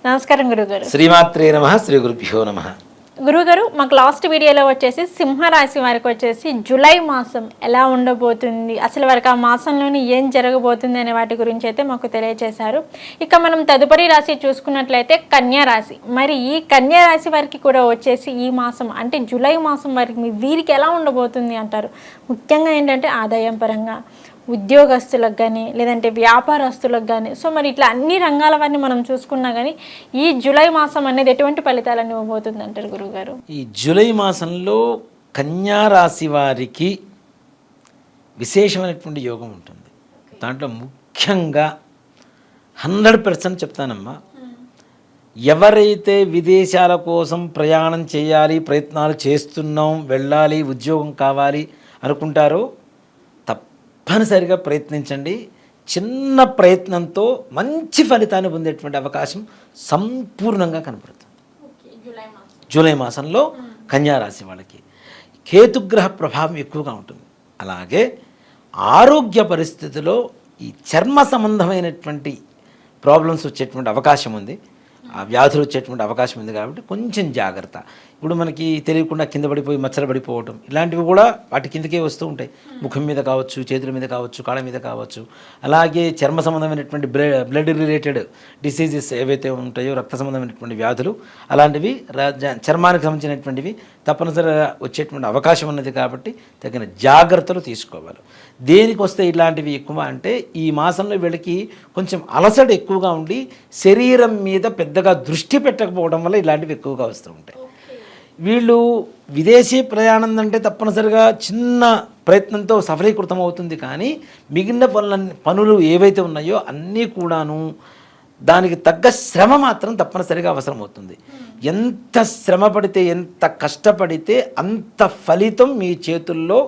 నమస్కారం గురుగారు. శ్రీమాత్రే నమః. శ్రీ గురుభ్యో నమః. గురుగారు, మాకు లాస్ట్ వీడియోలో వచ్చేసి సింహరాశి వారికి వచ్చేసి జూలై మాసం ఎలా ఉండబోతుంది, అసలు వారికి ఆ మాసంలోని ఏం జరగబోతుంది అనే వాటి గురించి అయితే మాకు తెలియజేశారు. ఇక మనం తదుపరి రాశి చూసుకున్నట్లయితే కన్యా రాశి. మరి ఈ కన్యా రాశి వారికి కూడా వచ్చేసి ఈ మాసం అంటే జూలై మాసం వారికి వీరికి ఎలా ఉండబోతుంది అంటారు? ముఖ్యంగా ఏంటంటే ఆదాయం పరంగా, ఉద్యోగస్తులకు కానీ లేదంటే వ్యాపారస్తులకు కానీ, సో మరి ఇట్లా అన్ని రంగాల వారిని మనం చూసుకున్నా కానీ ఈ జూలై మాసం అనేది ఎటువంటి ఫలితాలను ఇవ్వబోతుంది అంటారు గురువుగారు? ఈ జూలై మాసంలో కన్యా రాశి వారికి విశేషమైనటువంటి యోగం ఉంటుంది. దాంట్లో ముఖ్యంగా 100% చెప్తానమ్మా, ఎవరైతే విదేశాల కోసం ప్రయాణం చేయాలి, ప్రయత్నాలు చేస్తున్నాం, వెళ్ళాలి, ఉద్యోగం కావాలి అనుకుంటారో తప్పనిసరిగా ప్రయత్నించండి. చిన్న ప్రయత్నంతో మంచి ఫలితాన్ని పొందేటువంటి అవకాశం సంపూర్ణంగా కనపడుతుంది. జూలై మాసంలో కన్యా రాశి వాళ్ళకి కేతుగ్రహ ప్రభావం ఎక్కువగా ఉంటుంది. అలాగే ఆరోగ్య పరిస్థితిలో ఈ చర్మ సంబంధమైనటువంటి ప్రాబ్లమ్స్ వచ్చేటువంటి అవకాశం ఉంది, ఆ వ్యాధులు వచ్చేటువంటి అవకాశం ఉంది. కాబట్టి కొంచెం జాగ్రత్త. ఇప్పుడు మనకి తెలియకుండా కింద పడిపోయి మచ్చలు పడిపోవటం ఇలాంటివి కూడా వాటి కిందకే వస్తూ ఉంటాయి. ముఖం మీద కావచ్చు, చేతుల మీద కావచ్చు, కాళ్ళ మీద కావచ్చు. అలాగే చర్మ సంబంధమైనటువంటి బ్లడ్ రిలేటెడ్ డిసీజెస్ ఏవైతే ఉంటాయో, రక్త సంబంధమైనటువంటి వ్యాధులు అలాంటివి చర్మానికి సంబంధించినటువంటివి తప్పనిసరిగా వచ్చేటువంటి అవకాశం ఉన్నది. కాబట్టి తగిన జాగ్రత్తలు తీసుకోవాలి. దేనికి వస్తే ఇలాంటివి ఎక్కువ అంటే ఈ మాసంలో వీళ్ళకి కొంచెం అలసట ఎక్కువగా ఉండి శరీరం మీద పెద్దగా దృష్టి పెట్టకపోవడం వల్ల ఇలాంటివి ఎక్కువగా వస్తూ ఉంటాయి. వీళ్ళు విదేశీ ప్రయాణం అంటే తప్పనిసరిగా చిన్న ప్రయత్నంతో సఫలీకృతం అవుతుంది. కానీ మిగిలిన పనులు ఏవైతే ఉన్నాయో అన్నీ కూడాను దానికి తగ్గ శ్రమ మాత్రం తప్పనిసరిగా అవసరం అవుతుంది. ఎంత శ్రమ పడితే, ఎంత కష్టపడితే అంత ఫలితం మీ చేతుల్లో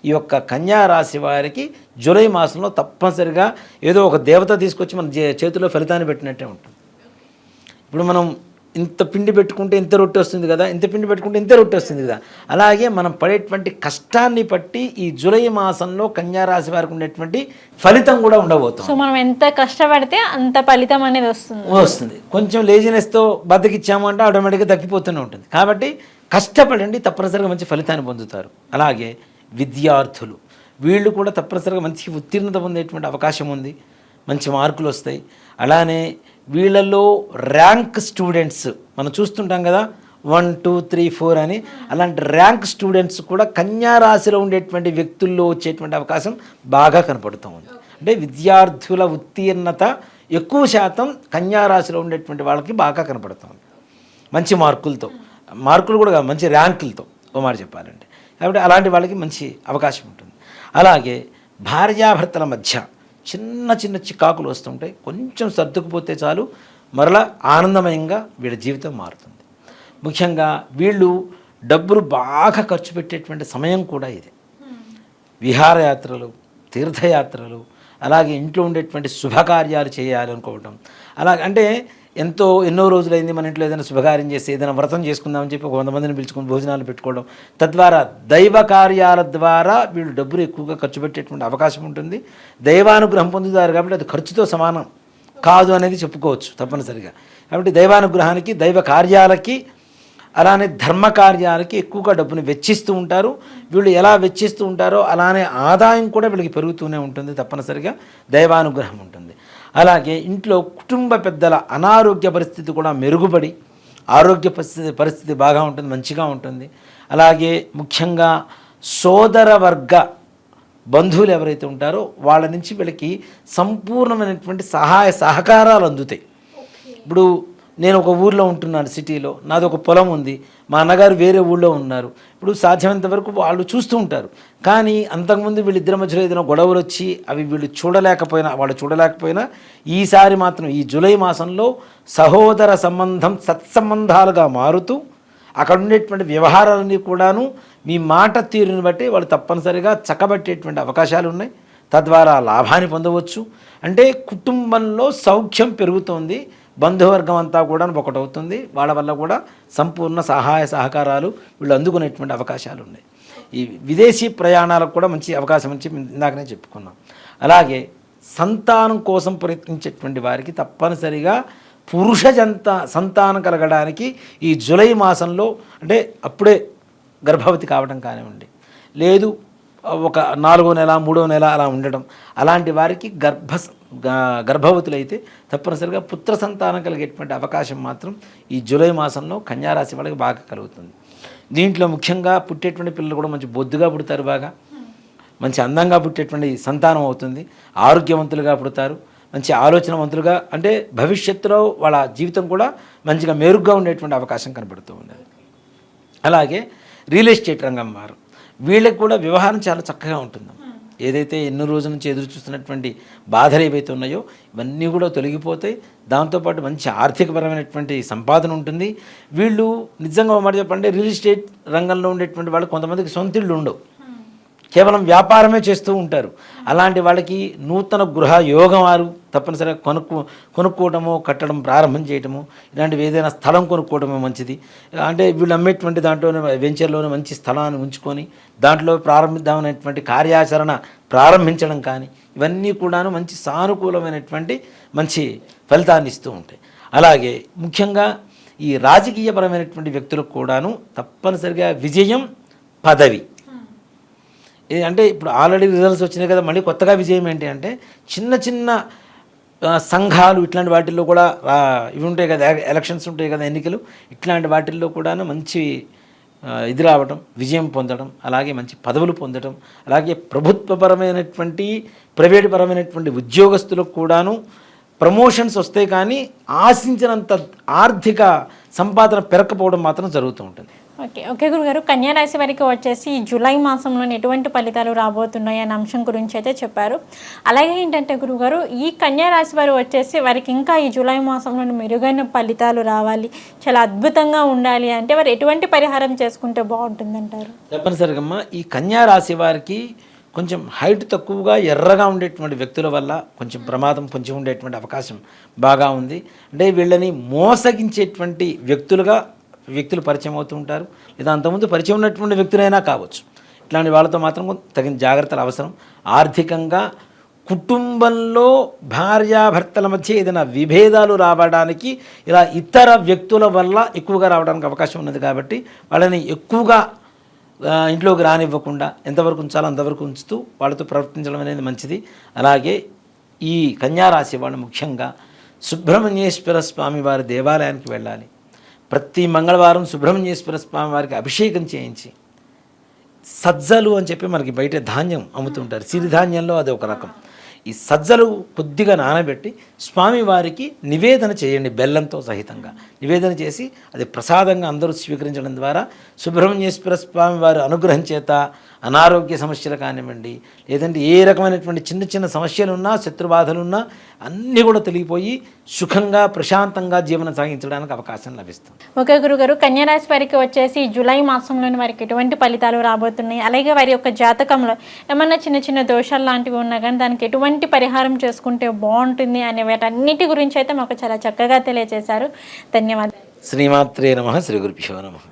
ఈ యొక్క కన్యా రాశి వారికి జూలై మాసంలో తప్పనిసరిగా ఏదో ఒక దేవత తీసుకొచ్చి మన చేతిలో ఫలితాన్ని పెట్టినట్టే ఉంటుంది. ఇప్పుడు మనం ఇంత పిండి పెట్టుకుంటే ఇంత రొట్టె వస్తుంది కదా, ఇంత పిండి పెట్టుకుంటే ఇంత రొట్టె వస్తుంది కదా, అలాగే మనం పడేటువంటి కష్టాన్ని బట్టి ఈ జూలై మాసంలో కన్యా రాశి వారికి ఉండేటువంటి ఫలితం కూడా ఉండబోతుంది. సో మనం ఎంత కష్టపడితే అంత ఫలితం అనేది వస్తుంది. కొంచెం లేజినెస్తో బద్దకిచ్చాము అంటే ఆటోమేటిక్గా తగ్గిపోతూనే ఉంటుంది. కాబట్టి కష్టపడండి, తప్పనిసరిగా మంచి ఫలితాన్ని పొందుతారు. అలాగే విద్యార్థులు వీళ్ళు కూడా తప్పనిసరిగా మంచి ఉత్తీర్ణత పొందేటువంటి అవకాశం ఉంది, మంచి మార్కులు వస్తాయి. అలానే వీళ్ళలో ర్యాంక్ స్టూడెంట్స్ మనం చూస్తుంటాం కదా, 1, 2, 3, 4 అని. అలాంటి ర్యాంక్ స్టూడెంట్స్ కూడా కన్యా రాశిలో ఉండేటువంటి వ్యక్తుల్లో వచ్చేటువంటి అవకాశం బాగా కనపడుతూ ఉంది. అంటే విద్యార్థుల ఉత్తీర్ణత ఎక్కువ శాతం కన్యా రాశిలో ఉండేటువంటి వాళ్ళకి బాగా కనపడుతుంది. మంచి మార్కులు కూడా మంచి ర్యాంకులతో ఓ మాట చెప్పాలంటే. కాబట్టి అలాంటి వాళ్ళకి మంచి అవకాశం ఉంటుంది. అలాగే భార్యాభర్తల మధ్య చిన్న చిన్న చికాకులు వస్తుంటాయి. కొంచెం సర్దుకుపోతే చాలు, మరలా ఆనందమయంగా వీళ్ళ జీవితం మారుతుంది. ముఖ్యంగా వీళ్ళు డబ్బులు బాగా ఖర్చు పెట్టేటువంటి సమయం కూడా ఇది. విహారయాత్రలు, తీర్థయాత్రలు, అలాగే ఇంట్లో ఉండేటువంటి శుభకార్యాలు చేయాలనుకోవటం. అలాగే అంటే ఎన్నో రోజులైంది మన ఇంట్లో ఏదైనా శుభకార్యం చేసి ఏదైనా వ్రతం చేసుకుందామని చెప్పి 100 మందిని పిలుచుకొని భోజనాలు పెట్టుకోవడం, తద్వారా దైవ కార్యాల ద్వారా వీళ్ళు డబ్బులు ఎక్కువగా ఖర్చు పెట్టేటువంటి అవకాశం ఉంటుంది. దైవానుగ్రహం పొందుతారు కాబట్టి అది ఖర్చుతో సమానం కాదు అనేది చెప్పుకోవచ్చు తప్పనిసరిగా. కాబట్టి దైవానుగ్రహానికి, దైవ కార్యాలకి, అలానే ధర్మ కార్యాలకి ఎక్కువగా డబ్బుని వెచ్చిస్తూ ఉంటారు. వీళ్ళు ఎలా వెచ్చిస్తూ ఉంటారో అలానే ఆదాయం కూడా వీళ్ళకి పెరుగుతూనే ఉంటుంది. తప్పనిసరిగా దైవానుగ్రహం ఉంటుంది. అలాగే ఇంట్లో కుటుంబ పెద్దల అనారోగ్య పరిస్థితి కూడా మెరుగుపడి ఆరోగ్య పరిస్థితి బాగా ఉంటుంది, మంచిగా ఉంటుంది. అలాగే ముఖ్యంగా సోదర వర్గ బంధువులు ఎవరైతే ఉంటారో వాళ్ళ నుంచి వీళ్ళకి సంపూర్ణమైనటువంటి సహాయ సహకారాలు అందుతాయి. ఇప్పుడు నేను ఒక ఊర్లో ఉంటున్నాను, సిటీలో, నాది ఒక పొలం ఉంది, మా అన్నగారు వేరే ఊళ్ళో ఉన్నారు. ఇప్పుడు సాధ్యమైనంత వరకు వాళ్ళు చూస్తూ ఉంటారు. కానీ అంతకుముందు వీళ్ళిద్దరి మధ్యలో ఏదైనా గొడవలు వచ్చి అవి వాళ్ళు చూడలేకపోయినా ఈసారి మాత్రం ఈ జూలై మాసంలో సహోదర సంబంధం సత్సంబంధాలుగా మారుతూ అక్కడ ఉండేటువంటి వ్యవహారాలన్నీ కూడాను మీ మాట తీరుని బట్టి వాళ్ళు తప్పనిసరిగా చక్కబట్టేటువంటి అవకాశాలు ఉన్నాయి. తద్వారా లాభాన్ని పొందవచ్చు. అంటే కుటుంబంలో సౌఖ్యం పెరుగుతోంది, బంధువర్గం అంతా కూడా ఒకటవుతుంది. వాళ్ళ వల్ల కూడా సంపూర్ణ సహాయ సహకారాలు వీళ్ళు అందుకునేటువంటి అవకాశాలు ఉన్నాయి. ఈ విదేశీ ప్రయాణాలకు కూడా మంచి అవకాశం నుంచి ఇందాకనే చెప్పుకున్నాం. అలాగే సంతానం కోసం ప్రయత్నించేటువంటి వారికి తప్పనిసరిగా పురుష సంతానం కలగడానికి ఈ జూలై మాసంలో అంటే అప్పుడే గర్భవతి కావడం కానివ్వండి, లేదు ఒక 4వ నెల 3వ నెల అలా ఉండడం, అలాంటి వారికి గర్భవతులైతే తప్పనిసరిగా పుత్ర సంతానం కలిగేటువంటి అవకాశం మాత్రం ఈ జూలై మాసంలో కన్యారాశి వాళ్ళకి బాగా కలుగుతుంది. దీంట్లో ముఖ్యంగా పుట్టేటువంటి పిల్లలు కూడా మంచి బొద్దుగా పుడతారు, బాగా మంచి అందంగా పుట్టేటువంటి సంతానం అవుతుంది, ఆరోగ్యవంతులుగా పుడతారు, మంచి ఆలోచనవంతులుగా, అంటే భవిష్యత్తులో వాళ్ళ జీవితం కూడా మంచిగా మెరుగ్గా ఉండేటువంటి అవకాశం కనబడుతూ ఉన్నది. అలాగే రియల్ ఎస్టేట్ రంగం వారు, వీళ్ళకి కూడా వ్యవహారం చాలా చక్కగా ఉంటుంది. ఏదైతే ఎన్నో రోజుల నుంచి ఎదురు చూస్తున్నటువంటి బాధలు ఏవైతే ఉన్నాయో ఇవన్నీ కూడా తొలగిపోతాయి. దాంతోపాటు మంచి ఆర్థికపరమైనటువంటి సంపాదన ఉంటుంది. వీళ్ళు నిజంగా మాట చెప్పండి, రియల్ ఎస్టేట్ రంగంలో ఉండేటువంటి వాళ్ళు కొంతమందికి సొంత ఇళ్ళు ఉండవు, కేవలం వ్యాపారమే చేస్తూ ఉంటారు. అలాంటి వాళ్ళకి నూతన గృహ యోగం వారు తప్పనిసరిగా కొనుక్కోవటము, కట్టడం ప్రారంభం చేయటము, ఇలాంటివి ఏదైనా స్థలం కొనుక్కోవడమే మంచిది. అంటే వీళ్ళు అమ్మేటువంటి దాంట్లోనే వెంచర్లోనే మంచి స్థలాన్ని ఉంచుకొని దాంట్లో ప్రారంభిద్దామనేటువంటి కార్యాచరణ ప్రారంభించడం కానీ ఇవన్నీ కూడాను మంచి సానుకూలమైనటువంటి మంచి ఫలితాన్ని ఇస్తూ ఉంటాయి. అలాగే ముఖ్యంగా ఈ రాజకీయపరమైనటువంటి వ్యక్తులకు కూడాను తప్పనిసరిగా విజయం, పదవి. అంటే ఇప్పుడు ఆల్రెడీ రిజల్ట్స్ వచ్చినాయి కదా, మళ్ళీ కొత్తగా విజయం ఏంటి అంటే చిన్న చిన్న సంఘాలు ఇట్లాంటి వాటిల్లో కూడా ఇవి ఉంటాయి కదా, ఎలక్షన్స్ ఉంటాయి కదా, ఎన్నికలు, ఇట్లాంటి వాటిల్లో కూడాను మంచి ఇది రావడం, విజయం పొందడం, అలాగే మంచి పదవులు పొందడం, అలాగే ప్రభుత్వపరమైనటువంటి ప్రైవేటు పరమైనటువంటి ఉద్యోగస్తులకు కూడాను ప్రమోషన్స్ వస్తాయి. కానీ ఆశించినంత ఆర్థిక సంపాదన పెరగకపోవడం మాత్రం జరుగుతూ ఉంటుంది. ఓకే గురుగారు, కన్యారాశి వారికి వచ్చేసి ఈ జూలై మాసంలో ఎటువంటి ఫలితాలు రాబోతున్నాయి అనే అంశం గురించి అయితే చెప్పారు. అలాగే ఏంటంటే గురుగారు, ఈ కన్యారాశి వారు వచ్చేసి వారికి ఇంకా ఈ జూలై మాసంలో మెరుగైన ఫలితాలు రావాలి, చాలా అద్భుతంగా ఉండాలి అంటే వారు ఎటువంటి పరిహారం చేసుకుంటే బాగుంటుందంటారు? తప్పనిసరిగా ఈ కన్యారాశి వారికి కొంచెం హైట్ తక్కువగా ఎర్రగా ఉండేటువంటి వ్యక్తుల వల్ల కొంచెం ప్రమాదం కొంచెం ఉండేటువంటి అవకాశం బాగా ఉంది. అంటే వీళ్ళని మోసగించేటువంటి వ్యక్తులు పరిచయం అవుతూ ఉంటారు, లేదా అంతకుముందు పరిచయం ఉన్నటువంటి వ్యక్తులైనా కావచ్చు. ఇట్లాంటి వాళ్ళతో మాత్రం తగిన జాగ్రత్తలు అవసరం. ఆర్థికంగా కుటుంబంలో భార్యాభర్తల మధ్య ఏదైనా విభేదాలు రావడానికి ఇలా ఇతర వ్యక్తుల వల్ల ఎక్కువగా రావడానికి అవకాశం ఉన్నది. కాబట్టి వాళ్ళని ఎక్కువగా ఇంట్లోకి రానివ్వకుండా ఎంతవరకు ఉంచాలో అంతవరకు ఉంచుతూ వాళ్ళతో ప్రవర్తించడం అనేది మంచిది. అలాగే ఈ కన్యారాశి వాళ్ళు ముఖ్యంగా సుబ్రహ్మణ్యేశ్వర స్వామి వారి దేవాలయానికి వెళ్ళాలి. ప్రతి మంగళవారం సుబ్రహ్మణ్యేశ్వర స్వామి వారికి అభిషేకం చేయించి, సజ్జలు అని చెప్పి మనకి బయట ధాన్యం అమ్ముతుంటారు, సిరిధాన్యంలో అది ఒక రకం. ఈ సజ్జలు కొద్దిగా నానబెట్టి స్వామివారికి నివేదన చేయండి, బెల్లంతో సహితంగా నివేదన చేసి అది ప్రసాదంగా అందరూ స్వీకరించడం ద్వారా సుబ్రహ్మణ్యేశ్వర స్వామి వారి అనుగ్రహం చేత అనారోగ్య సమస్యలు కానివ్వండి, లేదంటే ఏ రకమైనటువంటి చిన్న చిన్న సమస్యలున్నా, శత్రుబాధలున్నా అన్నీ కూడా తొలగిపోయి సుఖంగా ప్రశాంతంగా జీవనం సాగించడానికి అవకాశం లభిస్తుంది. ఓకే గురుగారు, కన్యారాశి వారికి వచ్చేసి జూలై మాసంలోని వారికి ఎటువంటి ఫలితాలు రాబోతున్నాయి, అలాగే వారి యొక్క జాతకంలో ఏమన్నా చిన్న చిన్న దోషాలు లాంటివి ఉన్నా కానీ దానికి ఎటువంటి పరిహారం చేసుకుంటే బాగుంటుంది అనే వాటన్నిటి గురించి అయితే మాకు చాలా చక్కగా తెలియజేశారు. ధన్యవాదాలు. శ్రీమాత్రే నమః. శ్రీ గురుభ్యో నమః.